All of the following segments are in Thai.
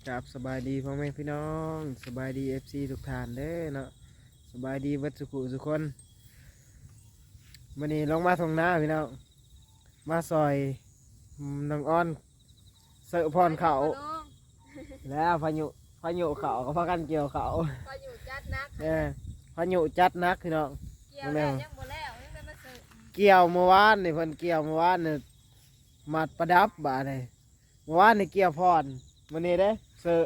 กับสบายดีพ่อแม่พี่น้องสบายดีFC ทุกท่านเด้อเนาะสบายดีเบิดสุขุสุกคนวันนี้ลงมาทงหน้าพี่น้องมาซอยน้องอ้อนเสิร์ฟพรเขาแล้วพายุเขาก็พากันเกี่ยวเขาพายุจัดนักเออพายุจัดหนักพี่น้องเกี่ยวแล้วยังบ่แล้วยังได้มาเสิร์ฟเกี่ยวเมื่อวานนี่เพิ่นเกี่ยวเมื่อวานนี่มัดประดับบาดเลยเมื่อวานนี่เกี่ยวพรวันนี้เด้เสิร์ฟ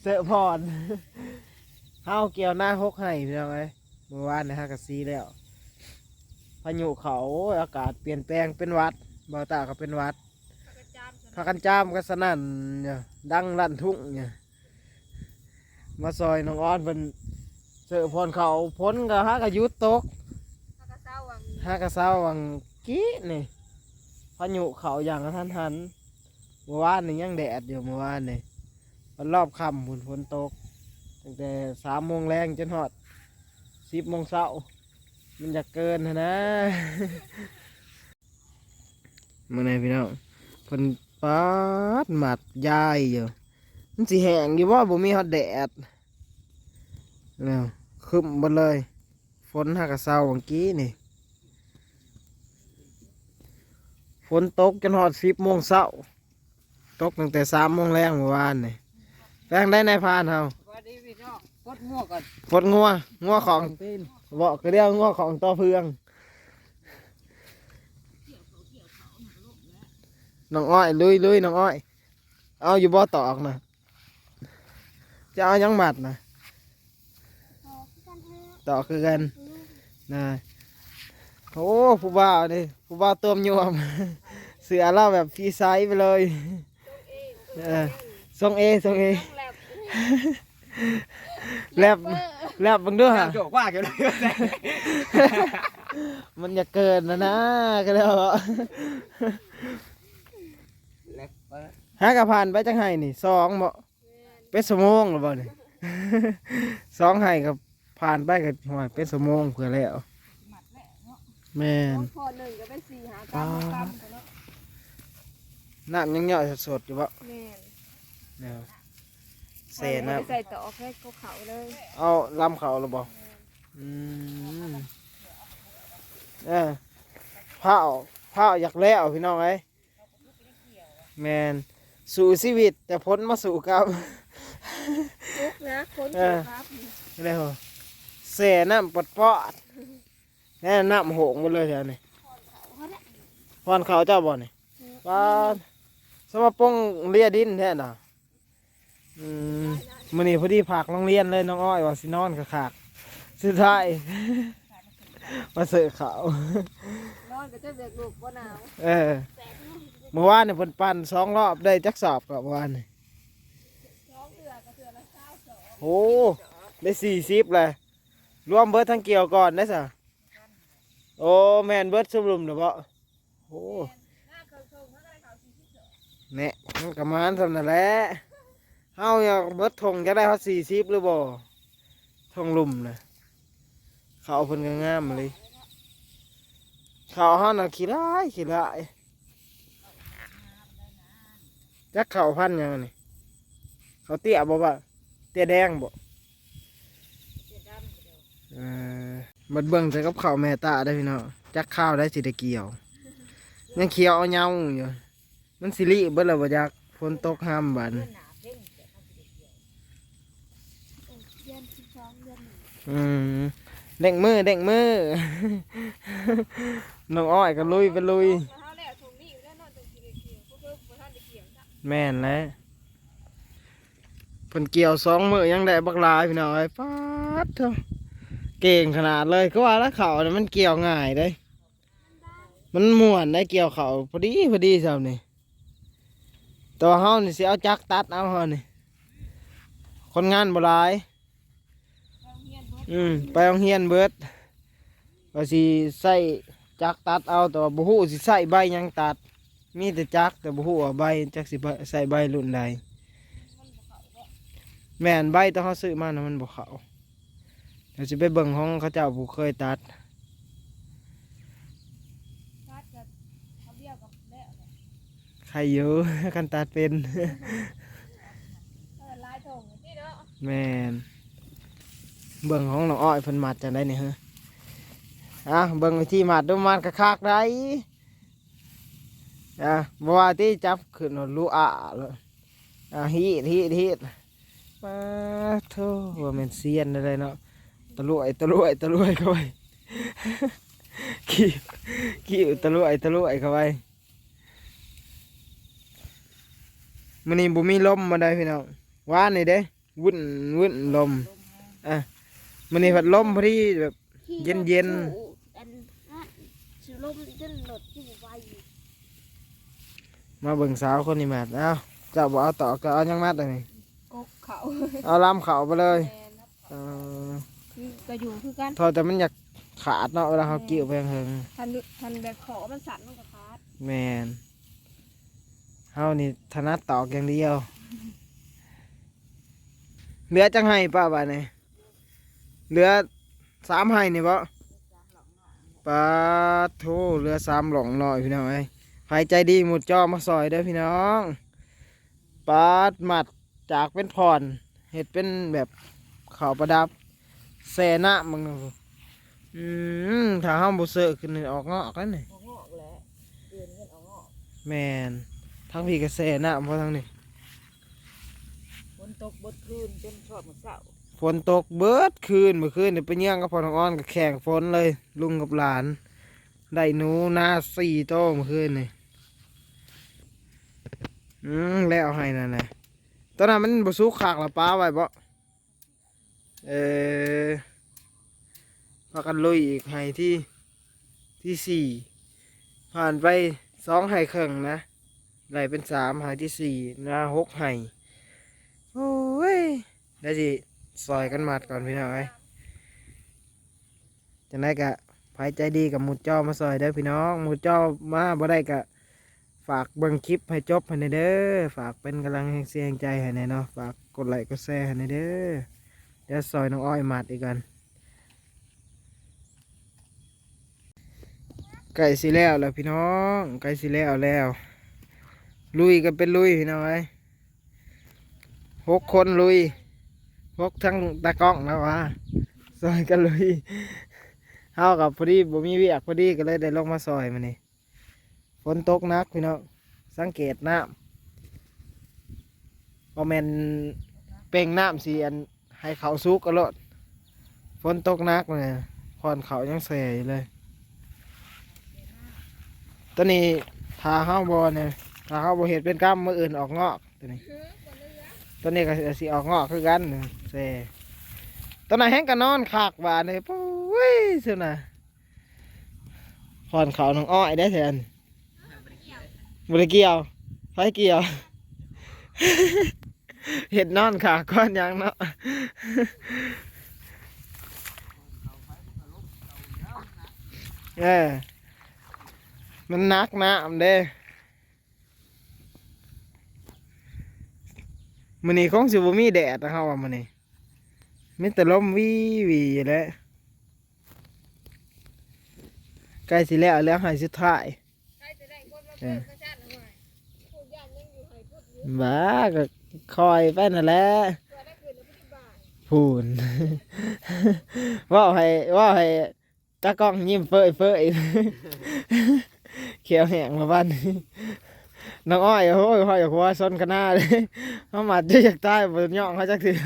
เสิร์ฟพรเฮาเกี่ยวหน้าฮกให้พี่น้องเอ้ยเมื่อวานนี่ฮะกะซีแล้วพายุเขาอากาศเปลี่ยนแปลงเป็นหวัดบ่าวตาก็เป็นหวัดพากันจามกันสนั่นเนี่ยดังลั่นทุ่งเนี่ยมาซอยน้องอ้อนเป็นเสิร์ฟพรเขาพ้นก็ฮะกะยุดตกฮะกะเศร้าวังกี้นี่พายุเขาอย่างกระทันหันเมื่อวานนี่ยังแดดอยู่เมื่อวานนี่มันรอบค่ำฝนตกตั้งแต่3 โมงแรงจนฮอด10 โมงเช้ามันจะเกินนะ มื่อไหร่พี่น้องเพิ่นปัดหมัดยายอยู่มันสิแห้งอยู่ว่าบ่มีฮอดแดดแล้วคึมหมดเลยฝนหากะเศร้าเมื่อกี้นี่ฝนตกจนฮอด10 โมงเช้าตกตั้งแต่3 โมงแรงเมื่อวานนี่แปลงได้ในพานเฮา สวัสดีพี่น้องปดมั่วก่อน ฝนงัวของ ตีน บอกก็เรียกงัวของต่อเพืองน้องอ้อยลุยน้องอ้อยเอาอยู่บ่อตอกนะจะเอายังหมัดนะตอกคือกันนะโอ้ผู้บ่าวนี่ผู้บ่าวตัวมยวม เสือเล่าแบบฟรีไซส์ไปเลยทรงเอแลบบังด้วยฮะ โจกว่าเกี่ยวเลย มันอย่าเกินนะก็แล้ว5 กะพันไปจังไห้นี่2บ่เป็นสมงหรือเปล่านี่ 2ไห้กับผ่านไปกับหอยเป็นสมงเพื่อแล้วแม่น พอหนึ่งก็เป็น4-5 กรัมเนาะ น้ำยังเหยาะสดๆอยู่บ่ แม่น เนี่ยเศษนะ ใส่ต่อแค่เขาเลย เอาลำเขาหรือเปล่าอืมผ้าอยากแล้วพี่น้องไอ้แมนสู่ชีวิตแต่พ้นมาสู่กับ ลุกนะคนครับ อะไรเหรอเสน้ำปดปอดแน่น้ำโหงหมดเลยแถวนี้พรเขาเจ้าบ่นี่ว่าสมปงเลียดินแท้น่ะมื้อนี้พอดีผักโรงเรียนเลยน้องอ้อยว่าสินอนกับขากสุดท้าย มาเสือเขาวน อนก็จะเด็กลูกบ่หนาว เมื่อวานเนี่ยเพิ่นปั่น2 รอบได้จักสอบกับเมื่อวานนี่โอ้ได้40เลยรวมเบิดทั้งเกี่ยวก่อนได้สะโอ้แมนเบิดซุ่มลุมเด้อบ่โอ้แน่มันกระมานสำนั่นแหละเฮาอยากเบิดทงจะได้ฮอด40หรือบ่ทงลุมนะเขาเพิ่นก็งามเลยเขาเฮาน่ะขี้ร้ายจักเขาพันยังนี่เขาเตี้ยบ่บ่เตี้ยแดงบ่บัดเบิ่งใส่กับข้าวแม่ตาได้พี่น้องจักข้าวได้สิได้เกี่ยวยังเขียวเอาเหงาอยู่มันสิริเบิดแล้วบ่จักฝนตกห้ามบัดเด้งมือ น้องอ้อยก็ลุยไปลุยแม่นแล้วเพิ่นเกี่ยว2 มื้อยังได้บักหลายพี่น้องเอ้ยป๊าดเถอะเก่งขนาดเลยก็ว่าแล้วเขาเนี่ยมันเกี่ยวง่ายได้มันม่วนได้เกี่ยวเขาพอดีสาวนี่ตัวเฮานี่สิเอาจักตัดเอาเฮานี่คนงานบ่หลายไปโรงเรียนเบิดว่าสิใส่จักตัดเอาแต่ว่าบ่ฮู้สิใส่ใบหยังตัดมีแต่จักแต่บ่ฮู้ว่าใบจักสิใส่ใบรุ่นใดแม่นใบต้องเขาซื้อมานะมันบ่เข้าเดี๋ยวจะไปเบิ่งห้องเขาเจ้าผู้เคยตัดใครอยู่ กันตัดเป็น ส่งที่เนาะ แม่นเบิ่งของน้องอ้อยเพิ่นมัดจังได๋นี่ฮะเบิ่งวิธีมัดดูมัดคักๆได้บ่ว่าที่จับขึ้นรู้เลยฮีดมาโธ่ว่าแม่นเซียนได้เลยเนาะตะลุยเข้าไปขี้ตะลุยเข้าไปมื้อนี้บ่มีลมมาได้พี่น้องว่านนี่เด้วุ่นลมมื้อนี้พัดลมพอดีแบบ เย็น อันนั้นสิลมจนหลดที่ไว มาเบิ่งสาวคนนี้มาเอ้าเจ้าบ่เอาตอกก็เอายังมัดเลยนี่ กกเขา เอาลำเขาไปเลย แม่นับ เออ คือก็อยู่คือกัน ทอแต่มันอยากขาดเนาะเวลาเขากิ้วไปเฮิง ทันแบบขอมันสั่นมันก็ขาด แมนเฮานี่ถนัดตอกอย่างเดียวเหลือจังไห้ป้าบ้านนี่เหลือ3ไห้นี่บ่ปาโถเหลือ3หล่องหน่อยพี่น้องเอ้ยใครใจดีหมุดจ้อมาซอยเด้อพี่น้องปาดหมัดจากเป็นผ่อนเห็ดเป็นแบบเขาประดับแซ่หน้ามึงถ้าห้ามบุเซอขึ้นนี่ออกงอกแล้วนี่ เอางอกแหละเดือนเงินเอางอก แมนทั้งพี่ก็แซ่หน้าเพราะทั้งนี้ ฝนตกบดคืนจนชอดมื้อเช้า ฝนตกเบิดคืนเมื่อคืนเนี่ยไปเยี่ยงกับพ่อน้องอ้อนกับแข่งฝนเลยลุงกับหลานได้หนูนา4 โต้เมื่อคืนนี่แล้วให้นั่นแหละตอนนั้นมันบุสุกขากละป้าไว้บ่พากันลุยอีกให้ที่4ผ่านไป2 ให้ครึ่งนะไหลเป็น3ให้ที่4นา6 ให้โอ้ยได้สิซอยกันมัดก่อนพี่น้องเอ้ยจังได๋ก็ไผใจดีกับหมุดจ้อมาซอยเด้อพี่น้องหมุดจ้อมาบ่ได้ก็ฝากเบิ่งคลิปให้จบให้เด้อฝากเป็นกำลังเสียงใจให้แน่เนาะฝากกดไลค์กดแชร์ให้เด้อเดี๋ยวซอยน้องอ้อยมัดอีกกันไก่สิแล้วพี่น้องไก่สิแล้วลุยกันเป็นลุยพี่น้องเอ้ย6 คนลุยทั้งตากล้องแล้ววะซอยกันลุยเฮากับพอดีบ่มีเวียกพอดีก็เลยได้ลงมาซอยมันนี่ฝนตกหนักพี่น้องสังเกตน้ำบ่แม่นเป่งน้ำสิอันให้เขาสุกก็ลดฝนตกหนักเลยพรเขายังแส่อยู่เลยตอนนี้ถ้าเฮาบ่เนี่ยถ้าเฮาบ่เฮ็ดเป็นกรรมมื้ออื่นออกงอกตัวนี้ตัวนี้ก็สิออกงอกคือกันแส่ตอนนั้นแห้งก็นอนขากบาดเลยปุ้ยเสียนะพรเขาน้องอ้อยได้แทนบ่ได้เกี่ยวไฟเกี่ยว เห็ดนอนขาก้อนยังเนาะ มันนักน้ำเด้มื้อนี้คงสิบ่มีแดดนะครับว่ามื้อนี้มีแต่ลมวีแหล้วใกล้สิแล้วให้สุดท้าย ใครจะได้คนมาเพิ่มกระชากหน่อยพูดย่านยังอยู่ให้พูดอยู่ บ้าก็คอยไปนั่นแหละ ตัวได้คืนแล้วไม่ได้บ่าย พูน ว่าให้ตากล้องยิ้มเฟ้ย เขียวแห้งมาบ้านน้องอ้อยโอ้ยพ่ออยากว่าซ้นกันหน้าเลยเขามาจะอยากตายบนย่องเขาจักเถื่อ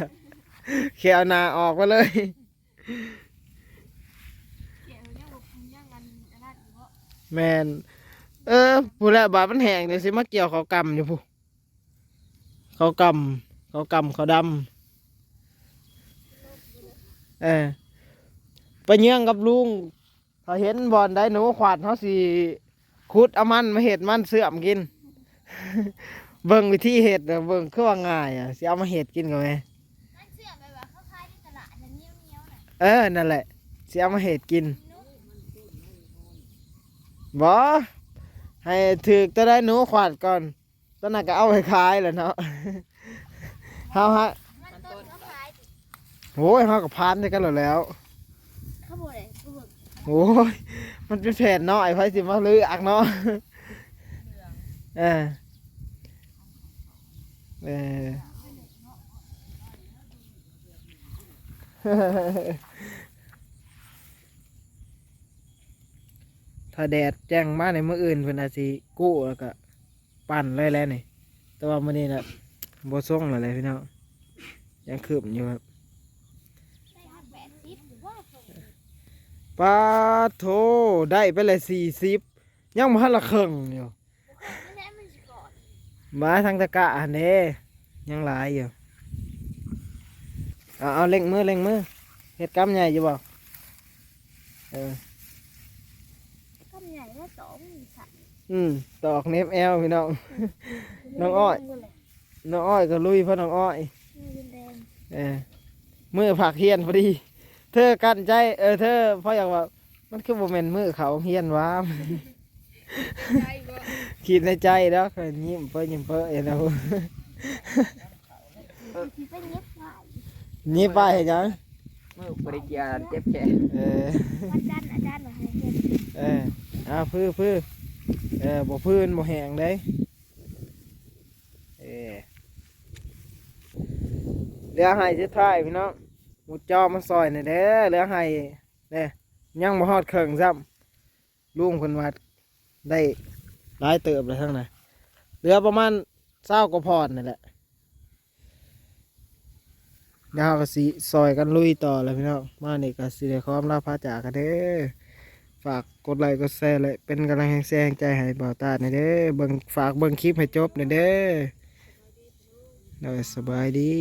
เขียวหน้าออกมาเลย เกี่ยวยังบอกยังอันนั้นอยู่เพราะ แมนผู้แลบาดมันแห้งเดี๋ยวสิมาเกี่ยวเขากำอยู่ผู้เขากำเขาดำไปเยื่องกับลุงเขาเห็นบอลได้หนูขวาดเขาสิขุดเอามันมาเห็ดมันเสื่อมกิน เบิ่งวิธีเห็ดเบิ่งคือว่าง่ายสิเอามาเห็ดกินกันไหม นั่นเสื้อแบบว่าเขาขายที่ตลาดนั่นเนี้ยวน่ะ นั่นแหละสิเอามาเห็ดกินบ่ให้ถือจะได้หนูขวาดก่อนตอนนั้นก็เอาไปขายแหละเนาะ เฮาฮะ มันต้นเขาขาย โอ้ยเฮากับพานด้วยกันแล้ว เขาบอกเลยเขาบอก โอ้ยมันเป็นแผ่นน้อยไผสิมาลืออักเนาะ เออ ถ้าแดดแจ้งมาในมื้ออื่นเพิ่นอาจสิกู้แล้วก็ปั่นเลยแล้วนี่แต่ว่ามื้อนี้น่ะบ่ส่งแล้วเลยพี่น้องยังคืบอยู่ครับปาโถได้ไปเลย40ยังบ่ทันละครึ่งอยู่มาทางตะกะอันเด้ยังหลายอยู่เอาเล็งมือเฮ็ดกำใหญ่อยู่บ่เออ ก็ใหญ่ว่าสองสัตว์ ตอกเน็บแอลพี่น้อง น้องอ้อย น้องอ้อยก็ลุยเพราะน้องอ้อย แดง มือผักเฮียนพอดี เธอกั้นใจเธอเพราะอยากว่ามันคือโมเมนต์มือเขาเฮียนว้าม ใจบ่ คิดในใจแล้วก็ยิ้มเปิ้ยิ้มเปิ้แล้ว ที่เป็นเย็บไว้ ยิ้มไปเห็นยัง มือปริยาเจ็บแขน อาจารย์มาให้เห็น พื้บ่พื้นบ่แห้งได้เรือไห้สุดท้ายพี่น้องหมุดจอมันซอยนี่เด้อเรือไห้เด้ยังบ่ฮอดเครื่องซ้ำลุงคนวัดได้หลายเติบเลยทั้งนั้นเรือประมาณ20กว่าพอดนั่นแหละเดี๋ยวเราก็สิซอยกันลุยต่อเลยพี่น้องมานี่ก็สิได้ขออำลาพาจากกันเด้อฝากกดไลค์กดแชร์เลยเป็นกำลังแรงใจให้บ่าวตาหน่อยเด้อฝากเบิ่งคลิปให้จบหน่อยเด้อสบายดี